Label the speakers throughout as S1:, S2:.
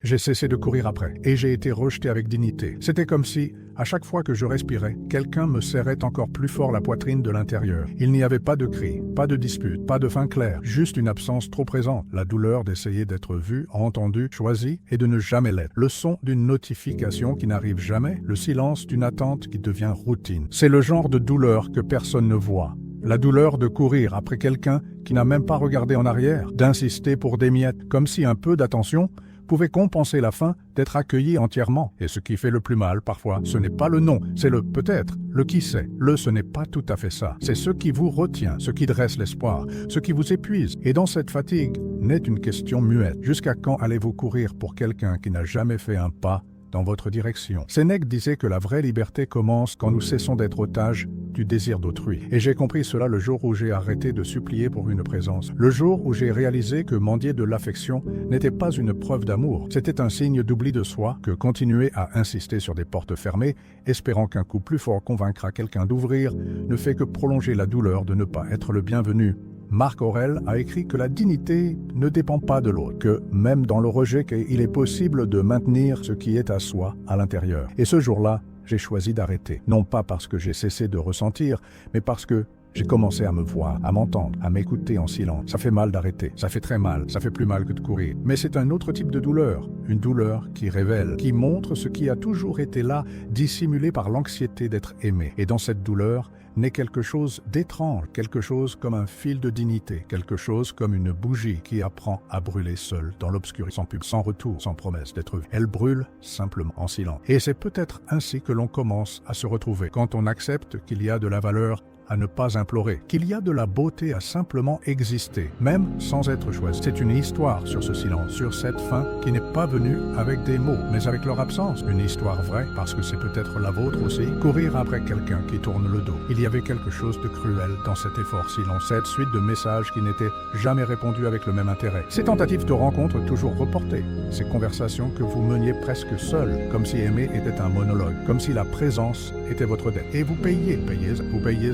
S1: J'ai cessé de courir après, et j'ai été rejeté avec dignité. C'était comme si, à chaque fois que je respirais, quelqu'un me serrait encore plus fort la poitrine de l'intérieur. Il n'y avait pas de cris, pas de dispute, pas de fin claire, juste une absence trop présente. La douleur d'essayer d'être vu, entendu, choisi, et de ne jamais l'être. Le son d'une notification qui n'arrive jamais, le silence d'une attente qui devient routine. C'est le genre de douleur que personne ne voit. La douleur de courir après quelqu'un qui n'a même pas regardé en arrière, d'insister pour des miettes, comme si un peu d'attention pouvait compenser la faim d'être accueilli entièrement. Et ce qui fait le plus mal, parfois, ce n'est pas le non, c'est le peut-être, le qui sait. Le ce n'est pas tout à fait ça. C'est ce qui vous retient, ce qui dresse l'espoir, ce qui vous épuise. Et dans cette fatigue, naît une question muette. Jusqu'à quand allez-vous courir pour quelqu'un qui n'a jamais fait un pas dans votre direction? Sénèque disait que la vraie liberté commence quand nous cessons d'être otages du désir d'autrui. Et j'ai compris cela le jour où j'ai arrêté de supplier pour une présence. Le jour où j'ai réalisé que mendier de l'affection n'était pas une preuve d'amour. C'était un signe d'oubli de soi que continuer à insister sur des portes fermées, espérant qu'un coup plus fort convaincra quelqu'un d'ouvrir, ne fait que prolonger la douleur de ne pas être le bienvenu. Marc Aurèle a écrit que la dignité ne dépend pas de l'autre, que même dans le rejet, il est possible de maintenir ce qui est à soi à l'intérieur. Et ce jour-là, j'ai choisi d'arrêter. Non pas parce que j'ai cessé de ressentir, mais parce que j'ai commencé à me voir, à m'entendre, à m'écouter en silence. Ça fait mal d'arrêter, ça fait très mal, ça fait plus mal que de courir. Mais c'est un autre type de douleur, une douleur qui révèle, qui montre ce qui a toujours été là, dissimulé par l'anxiété d'être aimé. Et dans cette douleur, naît quelque chose d'étrange, quelque chose comme un fil de dignité, quelque chose comme une bougie qui apprend à brûler seule, dans l'obscurité, sans pub, sans retour, sans promesse d'être vue. Elle brûle simplement, en silence. Et c'est peut-être ainsi que l'on commence à se retrouver, quand on accepte qu'il y a de la valeur à ne pas implorer, qu'il y a de la beauté à simplement exister, même sans être choisi. C'est une histoire sur ce silence, sur cette fin qui n'est pas venue avec des mots, mais avec leur absence. Une histoire vraie, parce que c'est peut-être la vôtre aussi. Courir après quelqu'un qui tourne le dos. Il y avait quelque chose de cruel dans cet effort silence, cette suite de messages qui n'étaient jamais répondus avec le même intérêt. Ces tentatives de rencontre toujours reportées, ces conversations que vous meniez presque seul, comme si aimer était un monologue, comme si la présence était votre dette. Et vous payez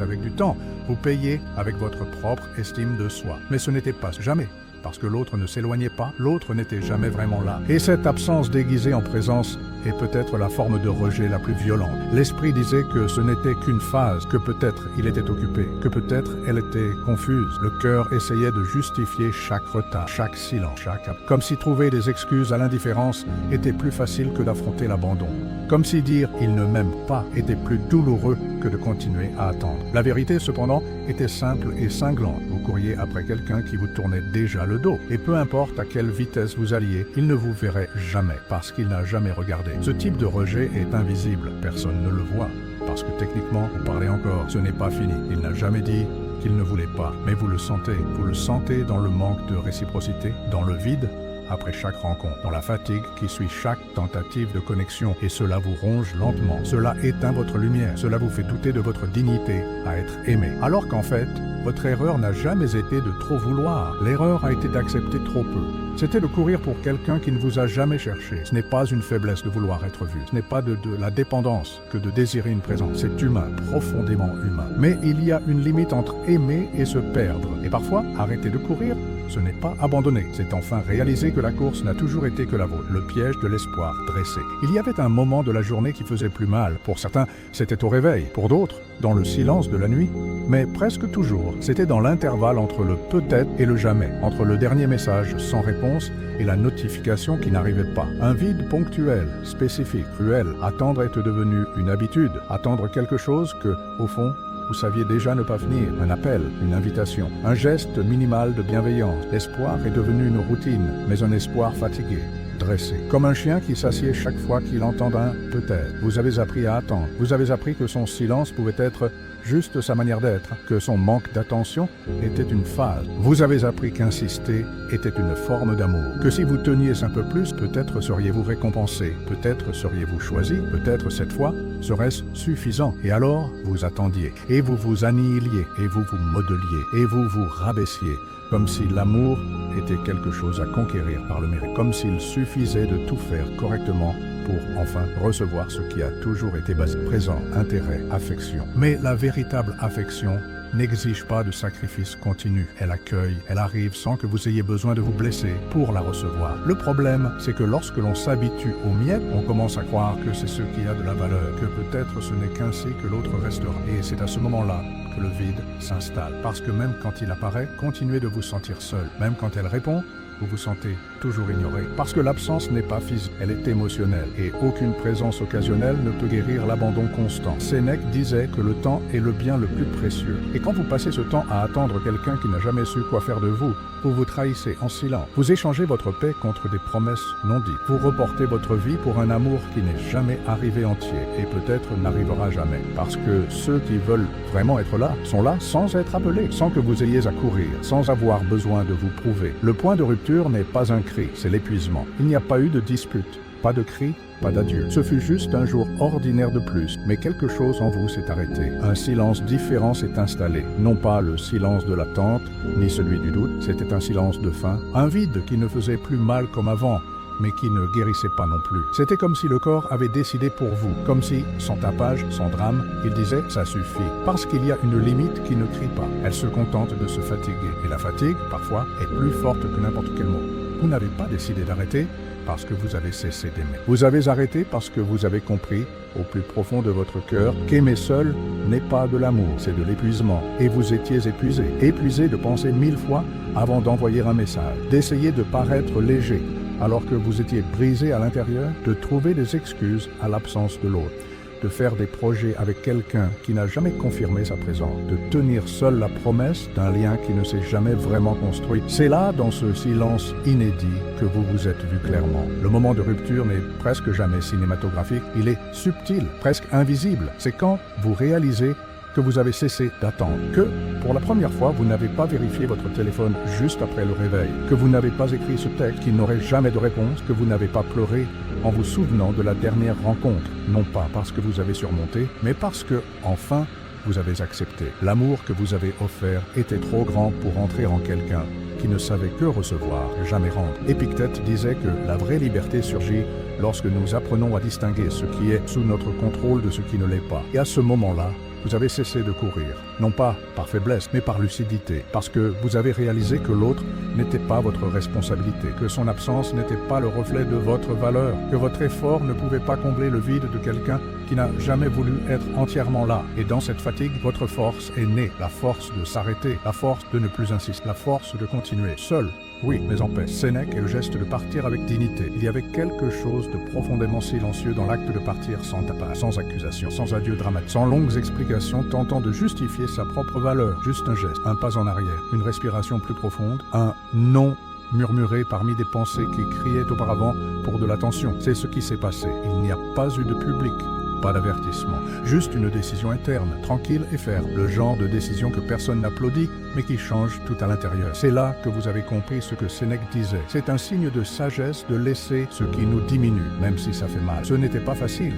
S1: avec du temps, vous payez avec votre propre estime de soi. Mais ce n'était pas jamais, parce que l'autre ne s'éloignait pas, l'autre n'était jamais vraiment là. Et cette absence déguisée en présence est peut-être la forme de rejet la plus violente. L'esprit disait que ce n'était qu'une phase, que peut-être il était occupé, que peut-être elle était confuse. Le cœur essayait de justifier chaque retard, chaque silence, comme si trouver des excuses à l'indifférence était plus facile que d'affronter l'abandon. Comme si dire « il ne m'aime pas » était plus douloureux que de continuer à attendre. La vérité, cependant, était simple et cinglante. Vous couriez après quelqu'un qui vous tournait déjà le dos. Et peu importe à quelle vitesse vous alliez, il ne vous verrait jamais, parce qu'il n'a jamais regardé. Ce type de rejet est invisible. Personne ne le voit. Parce que techniquement, vous parlez encore. Ce n'est pas fini. Il n'a jamais dit qu'il ne voulait pas. Mais vous le sentez. Vous le sentez dans le manque de réciprocité, dans le vide, après chaque rencontre, dans la fatigue qui suit chaque tentative de connexion, et cela vous ronge lentement, cela éteint votre lumière, cela vous fait douter de votre dignité à être aimé. Alors qu'en fait, votre erreur n'a jamais été de trop vouloir, l'erreur a été d'accepter trop peu. C'était de courir pour quelqu'un qui ne vous a jamais cherché. Ce n'est pas une faiblesse de vouloir être vu, ce n'est pas de la dépendance que de désirer une présence, c'est humain, profondément humain. Mais il y a une limite entre aimer et se perdre, et parfois, arrêter de courir, ce n'est pas abandonner, c'est enfin réaliser que la course n'a toujours été que la vôtre, le piège de l'espoir dressé. Il y avait un moment de la journée qui faisait plus mal. Pour certains, c'était au réveil, pour d'autres, dans le silence de la nuit. Mais presque toujours, c'était dans l'intervalle entre le peut-être et le jamais, entre le dernier message sans réponse et la notification qui n'arrivait pas. Un vide ponctuel, spécifique, cruel. Attendre est devenu une habitude, attendre quelque chose que, au fond, vous saviez déjà ne pas venir, un appel, une invitation, un geste minimal de bienveillance. L'espoir est devenu une routine, mais un espoir fatigué, dressé. Comme un chien qui s'assied chaque fois qu'il entend un « peut-être ». Vous avez appris à attendre. Vous avez appris que son silence pouvait être juste sa manière d'être, que son manque d'attention était une phase. Vous avez appris qu'insister était une forme d'amour, que si vous teniez un peu plus, peut-être seriez-vous récompensé, peut-être seriez-vous choisi, peut-être cette fois serait-ce suffisant. Et alors, vous attendiez, et vous vous annihiliez, et vous vous modeliez, et vous vous rabaissiez, comme si l'amour était quelque chose à conquérir par le mérite, comme s'il suffisait de tout faire correctement pour enfin recevoir ce qui a toujours été basé, présent, intérêt, affection. Mais la véritable affection n'exige pas de sacrifice continu. Elle accueille, elle arrive sans que vous ayez besoin de vous blesser pour la recevoir. Le problème, c'est que lorsque l'on s'habitue aux miettes, on commence à croire que c'est ce qui a de la valeur, que peut-être ce n'est qu'ainsi que l'autre restera. Et c'est à ce moment-là que le vide s'installe. Parce que même quand il apparaît, continuez de vous sentir seul. Même quand elle répond, vous vous sentez toujours ignoré. Parce que l'absence n'est pas physique, elle est émotionnelle. Et aucune présence occasionnelle ne peut guérir l'abandon constant. Sénèque disait que le temps est le bien le plus précieux. Et quand vous passez ce temps à attendre quelqu'un qui n'a jamais su quoi faire de vous, vous vous trahissez en silence. Vous échangez votre paix contre des promesses non dites. Vous reportez votre vie pour un amour qui n'est jamais arrivé entier et peut-être n'arrivera jamais. Parce que ceux qui veulent vraiment être là sont là sans être appelés, sans que vous ayez à courir, sans avoir besoin de vous prouver. Le point de rupture n'est pas un cri, c'est l'épuisement. Il n'y a pas eu de dispute, pas de cri, pas d'adieu. Ce fut juste un jour ordinaire de plus, mais quelque chose en vous s'est arrêté. Un silence différent s'est installé. Non pas le silence de l'attente, ni celui du doute, c'était un silence de faim, un vide qui ne faisait plus mal comme avant, mais qui ne guérissait pas non plus. C'était comme si le corps avait décidé pour vous, comme si, sans tapage, sans drame, il disait « ça suffit ». Parce qu'il y a une limite qui ne crie pas. Elle se contente de se fatiguer. Et la fatigue, parfois, est plus forte que n'importe quel mot. Vous n'avez pas décidé d'arrêter parce que vous avez cessé d'aimer. Vous avez arrêté parce que vous avez compris, au plus profond de votre cœur, qu'aimer seul n'est pas de l'amour, c'est de l'épuisement. Et vous étiez épuisé. Épuisé de penser 1000 fois avant d'envoyer un message, d'essayer de paraître léger, alors que vous étiez brisé à l'intérieur, de trouver des excuses à l'absence de l'autre, de faire des projets avec quelqu'un qui n'a jamais confirmé sa présence, de tenir seul la promesse d'un lien qui ne s'est jamais vraiment construit. C'est là, dans ce silence inédit, que vous vous êtes vu clairement. Le moment de rupture n'est presque jamais cinématographique, il est subtil, presque invisible. C'est quand vous réalisez que vous avez cessé d'attendre, que, pour la première fois, vous n'avez pas vérifié votre téléphone juste après le réveil, que vous n'avez pas écrit ce texte qui n'aurait jamais de réponse, que vous n'avez pas pleuré en vous souvenant de la dernière rencontre, non pas parce que vous avez surmonté, mais parce que, enfin, vous avez accepté. L'amour que vous avez offert était trop grand pour entrer en quelqu'un qui ne savait que recevoir, jamais rendre. Épictète disait que la vraie liberté surgit lorsque nous apprenons à distinguer ce qui est sous notre contrôle de ce qui ne l'est pas. Et à ce moment-là, vous avez cessé de courir, non pas par faiblesse, mais par lucidité, parce que vous avez réalisé que l'autre n'était pas votre responsabilité, que son absence n'était pas le reflet de votre valeur, que votre effort ne pouvait pas combler le vide de quelqu'un qui n'a jamais voulu être entièrement là. Et dans cette fatigue, votre force est née, la force de s'arrêter, la force de ne plus insister, la force de continuer, seul. Oui, mais en paix. Sénèque est le geste de partir avec dignité. Il y avait quelque chose de profondément silencieux dans l'acte de partir sans tapage, sans accusation, sans adieu dramatique, sans longues explications tentant de justifier sa propre valeur. Juste un geste, un pas en arrière, une respiration plus profonde, un non murmuré parmi des pensées qui criaient auparavant pour de l'attention. C'est ce qui s'est passé. Il n'y a pas eu de public. Pas d'avertissement, juste une décision interne, tranquille et ferme, le genre de décision que personne n'applaudit, mais qui change tout à l'intérieur. C'est là que vous avez compris ce que Sénèque disait. C'est un signe de sagesse de laisser ce qui nous diminue, même si ça fait mal. Ce n'était pas facile,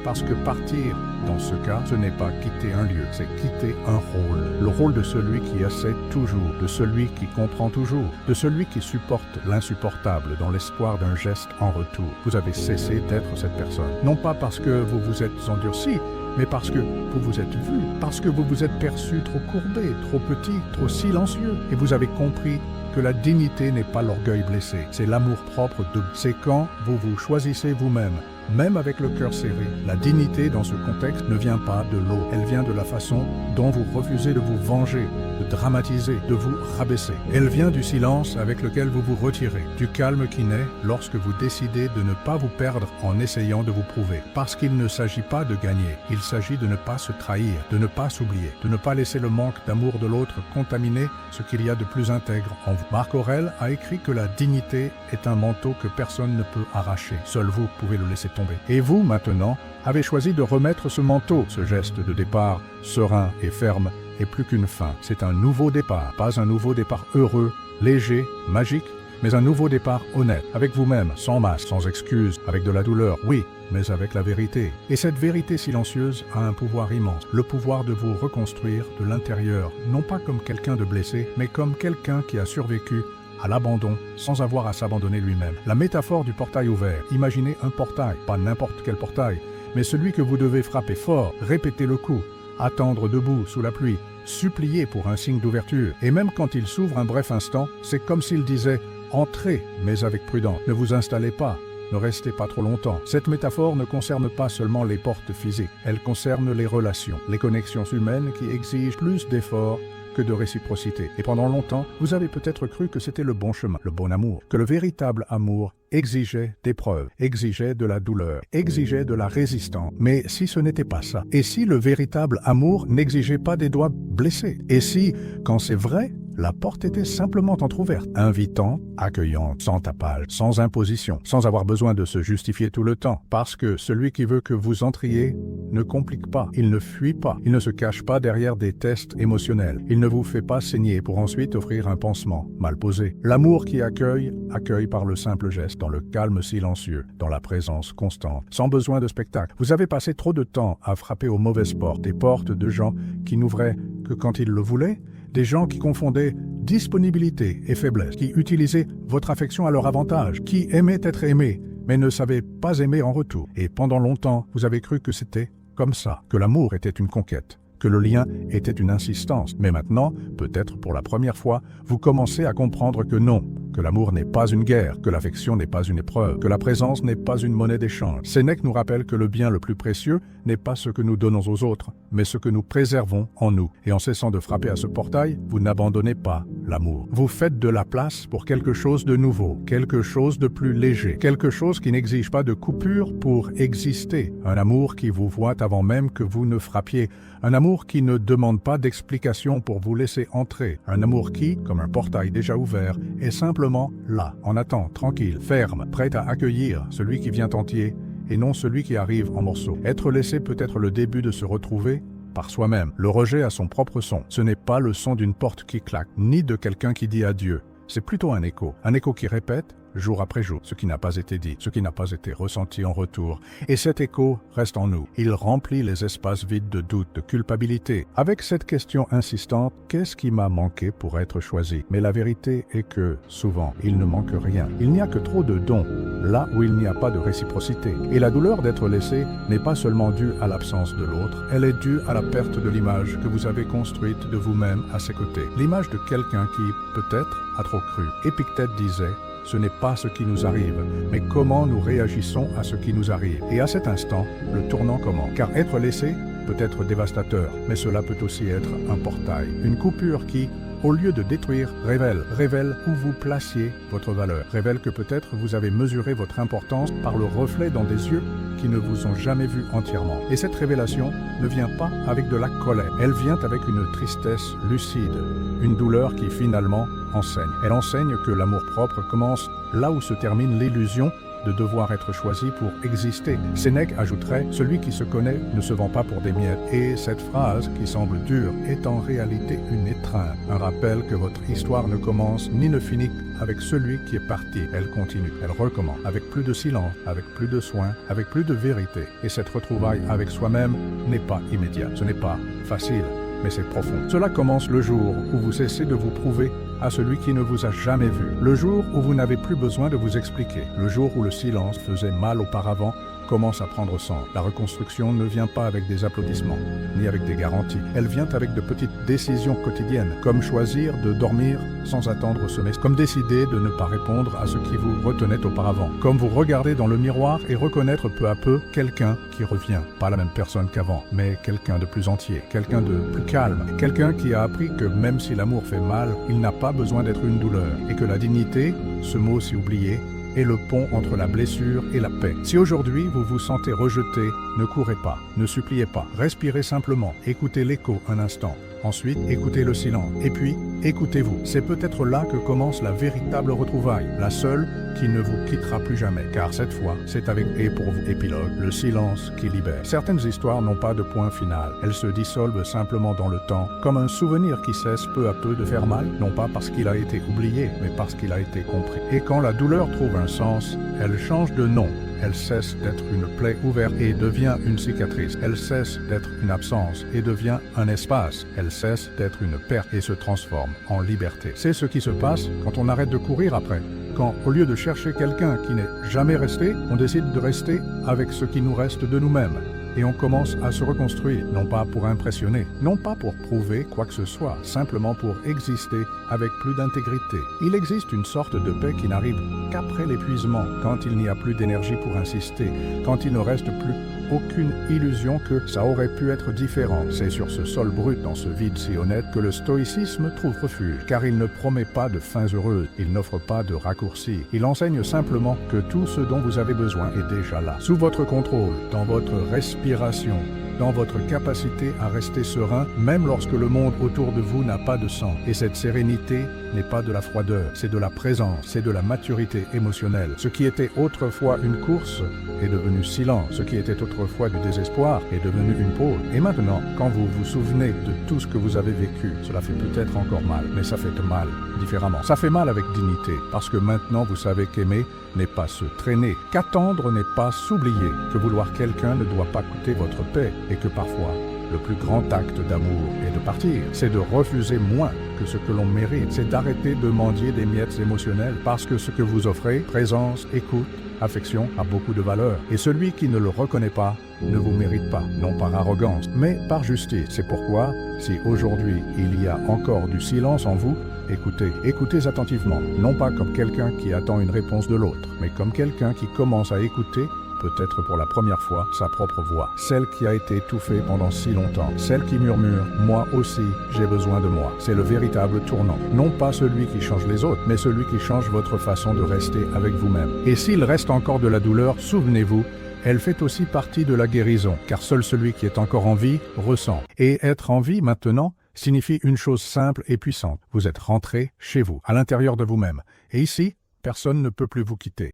S1: parce que partir, dans ce cas, ce n'est pas quitter un lieu, c'est quitter un rôle. Le rôle de celui qui essaie toujours, de celui qui comprend toujours, de celui qui supporte l'insupportable dans l'espoir d'un geste en retour. Vous avez cessé d'être cette personne. Non pas parce que vous vous êtes endurci, mais parce que vous vous êtes vu, parce que vous vous êtes perçu trop courbé, trop petit, trop silencieux, et vous avez compris que la dignité n'est pas l'orgueil blessé, c'est l'amour-propre de... C'est quand vous vous choisissez vous-même, même avec le cœur serré. La dignité dans ce contexte ne vient pas de l'eau, elle vient de la façon dont vous refusez de vous venger, de dramatiser, de vous rabaisser. Elle vient du silence avec lequel vous vous retirez, du calme qui naît lorsque vous décidez de ne pas vous perdre en essayant de vous prouver. Parce qu'il ne s'agit pas de gagner, il s'agit de ne pas se trahir, de ne pas s'oublier, de ne pas laisser le manque d'amour de l'autre contaminer ce qu'il y a de plus intègre en vous. Marc Aurèle a écrit que la dignité est un manteau que personne ne peut arracher. Seul vous pouvez le laisser tomber. Et vous, maintenant, avez choisi de remettre ce manteau. Ce geste de départ, serein et ferme, est plus qu'une fin. C'est un nouveau départ. Pas un nouveau départ heureux, léger, magique, mais un nouveau départ honnête, avec vous-même, sans masque, sans excuse, avec de la douleur, oui, mais avec la vérité. Et cette vérité silencieuse a un pouvoir immense, le pouvoir de vous reconstruire de l'intérieur, non pas comme quelqu'un de blessé, mais comme quelqu'un qui a survécu à l'abandon sans avoir à s'abandonner lui-même. La métaphore du portail ouvert. Imaginez un portail, pas n'importe quel portail, mais celui que vous devez frapper fort, répéter le coup, attendre debout sous la pluie, supplier pour un signe d'ouverture. Et même quand il s'ouvre un bref instant, c'est comme s'il disait « Entrez, mais avec prudence, ne vous installez pas, ne restez pas trop longtemps ». Cette métaphore ne concerne pas seulement les portes physiques, elle concerne les relations, les connexions humaines qui exigent plus d'efforts que de réciprocité. Et pendant longtemps, vous avez peut-être cru que c'était le bon chemin, le bon amour, que le véritable amour exigeait des preuves, exigeait de la douleur, exigeait de la résistance. Mais si ce n'était pas ça, et si le véritable amour n'exigeait pas des doigts blessés, et si, quand c'est vrai, la porte était simplement entr'ouverte, invitante, accueillante, sans tapage, sans imposition, sans avoir besoin de se justifier tout le temps, parce que celui qui veut que vous entriez ne complique pas, il ne fuit pas, il ne se cache pas derrière des tests émotionnels, il ne vous fait pas saigner pour ensuite offrir un pansement mal posé. L'amour qui accueille, accueille par le simple geste, dans le calme silencieux, dans la présence constante, sans besoin de spectacle. Vous avez passé trop de temps à frapper aux mauvaises portes, des portes de gens qui n'ouvraient que quand ils le voulaient, des gens qui confondaient disponibilité et faiblesse, qui utilisaient votre affection à leur avantage, qui aimaient être aimés, mais ne savaient pas aimer en retour. Et pendant longtemps, vous avez cru que c'était comme ça, que l'amour était une conquête, que le lien était une insistance. Mais maintenant, peut-être pour la première fois, vous commencez à comprendre que non, que l'amour n'est pas une guerre, que l'affection n'est pas une épreuve, que la présence n'est pas une monnaie d'échange. Sénèque nous rappelle que le bien le plus précieux n'est pas ce que nous donnons aux autres, mais ce que nous préservons en nous. Et en cessant de frapper à ce portail, vous n'abandonnez pas l'amour. Vous faites de la place pour quelque chose de nouveau, quelque chose de plus léger, quelque chose qui n'exige pas de coupure pour exister. Un amour qui vous voit avant même que vous ne frappiez. Un amour qui ne demande pas d'explication pour vous laisser entrer. Un amour qui, comme un portail déjà ouvert, est simplement là, en attente, tranquille, ferme, prêt à accueillir celui qui vient entier et non celui qui arrive en morceaux. Être laissé peut être le début de se retrouver par soi-même. Le rejet a son propre son. Ce n'est pas le son d'une porte qui claque, ni de quelqu'un qui dit adieu. C'est plutôt un écho qui répète jour après jour ce qui n'a pas été dit, ce qui n'a pas été ressenti en retour. Et cet écho reste en nous. Il remplit les espaces vides de doute, de culpabilité. Avec cette question insistante, qu'est-ce qui m'a manqué pour être choisi? Mais la vérité est que, souvent, il ne manque rien. Il n'y a que trop de dons, là où il n'y a pas de réciprocité. Et la douleur d'être laissé n'est pas seulement due à l'absence de l'autre, elle est due à la perte de l'image que vous avez construite de vous-même à ses côtés. L'image de quelqu'un qui, peut-être, a trop cru. Épictète disait: ce n'est pas ce qui nous arrive, mais comment nous réagissons à ce qui nous arrive. Et à cet instant, le tournant commence. Car être laissé peut être dévastateur, mais cela peut aussi être un portail. Une coupure qui, au lieu de détruire, révèle où vous placiez votre valeur. Révèle que peut-être vous avez mesuré votre importance par le reflet dans des yeux qui ne vous ont jamais vu entièrement. Et cette révélation ne vient pas avec de la colère. Elle vient avec une tristesse lucide, une douleur qui finalement enseigne. Elle enseigne que l'amour-propre commence là où se termine l'illusion de devoir être choisi pour exister. Sénèque ajouterait: celui qui se connaît ne se vend pas pour des miettes. Et cette phrase, qui semble dure, est en réalité une étreinte, un rappel que votre histoire ne commence ni ne finit avec celui qui est parti. Elle continue, elle recommence, avec plus de silence, avec plus de soin, avec plus de vérité. Et cette retrouvaille avec soi-même n'est pas immédiate, ce n'est pas facile, mais c'est profond. Cela commence le jour où vous cessez de vous prouver à celui qui ne vous a jamais vu. Le jour où vous n'avez plus besoin de vous expliquer. Le jour où le silence faisait mal auparavant commence à prendre sens. La reconstruction ne vient pas avec des applaudissements, ni avec des garanties. Elle vient avec de petites décisions quotidiennes, comme choisir de dormir sans attendre au sommet, comme décider de ne pas répondre à ce qui vous retenait auparavant, comme vous regarder dans le miroir et reconnaître peu à peu quelqu'un qui revient. Pas la même personne qu'avant, mais quelqu'un de plus entier, quelqu'un de plus calme, quelqu'un qui a appris que même si l'amour fait mal, il n'a pas besoin d'être une douleur, et que la dignité, ce mot si oublié, est le pont entre la blessure et la paix. Si aujourd'hui vous vous sentez rejeté, ne courez pas, ne suppliez pas, respirez simplement, écoutez l'écho un instant. Ensuite, écoutez le silence. Et puis, écoutez-vous. C'est peut-être là que commence la véritable retrouvaille, la seule qui ne vous quittera plus jamais. Car cette fois, c'est avec, et pour vous, épilogue, le silence qui libère. Certaines histoires n'ont pas de point final. Elles se dissolvent simplement dans le temps, comme un souvenir qui cesse peu à peu de faire mal, non pas parce qu'il a été oublié, mais parce qu'il a été compris. Et quand la douleur trouve un sens, elle change de nom. Elle cesse d'être une plaie ouverte et devient une cicatrice. Elle cesse d'être une absence et devient un espace. Elle cesse d'être une perte et se transforme en liberté. C'est ce qui se passe quand on arrête de courir après. Quand, au lieu de chercher quelqu'un qui n'est jamais resté, on décide de rester avec ce qui nous reste de nous-mêmes. et on commence à se reconstruire, non pas pour impressionner, non pas pour prouver quoi que ce soit, simplement pour exister avec plus d'intégrité. Il existe une sorte de paix qui n'arrive qu'après l'épuisement, quand il n'y a plus d'énergie pour insister, quand il ne reste plus aucune illusion que ça aurait pu être différent. C'est sur ce sol brut, dans ce vide si honnête, que le stoïcisme trouve refuge, car il ne promet pas de fins heureuses, il n'offre pas de raccourcis. Il enseigne simplement que tout ce dont vous avez besoin est déjà là, sous votre contrôle, dans votre respiration, dans votre capacité à rester serein, même lorsque le monde autour de vous n'a pas de sens. Et cette sérénité n'est pas de la froideur, c'est de la présence, c'est de la maturité émotionnelle. Ce qui était autrefois une course est devenu silence. Ce qui était autrefois du désespoir est devenu une pause. Et maintenant, quand vous vous souvenez de tout ce que vous avez vécu, cela fait peut-être encore mal, mais ça fait mal différemment. Ça fait mal avec dignité, parce que maintenant vous savez qu'aimer n'est pas se traîner, qu'attendre n'est pas s'oublier, que vouloir quelqu'un ne doit pas coûter votre paix, et que parfois, le plus grand acte d'amour est de partir. C'est de refuser moins que ce que l'on mérite. C'est d'arrêter de mendier des miettes émotionnelles, parce que ce que vous offrez, présence, écoute, affection, a beaucoup de valeur. Et celui qui ne le reconnaît pas ne vous mérite pas, non par arrogance, mais par justice. C'est pourquoi, si aujourd'hui il y a encore du silence en vous, écoutez attentivement, non pas comme quelqu'un qui attend une réponse de l'autre, mais comme quelqu'un qui commence à écouter, peut-être pour la première fois, sa propre voix, celle qui a été étouffée pendant si longtemps, celle qui murmure « moi aussi, j'ai besoin de moi ». C'est le véritable tournant, non pas celui qui change les autres, mais celui qui change votre façon de rester avec vous-même. Et s'il reste encore de la douleur, souvenez-vous, elle fait aussi partie de la guérison, car seul celui qui est encore en vie ressent. Et être en vie maintenant signifie une chose simple et puissante. Vous êtes rentré chez vous, à l'intérieur de vous-même. Et ici, personne ne peut plus vous quitter.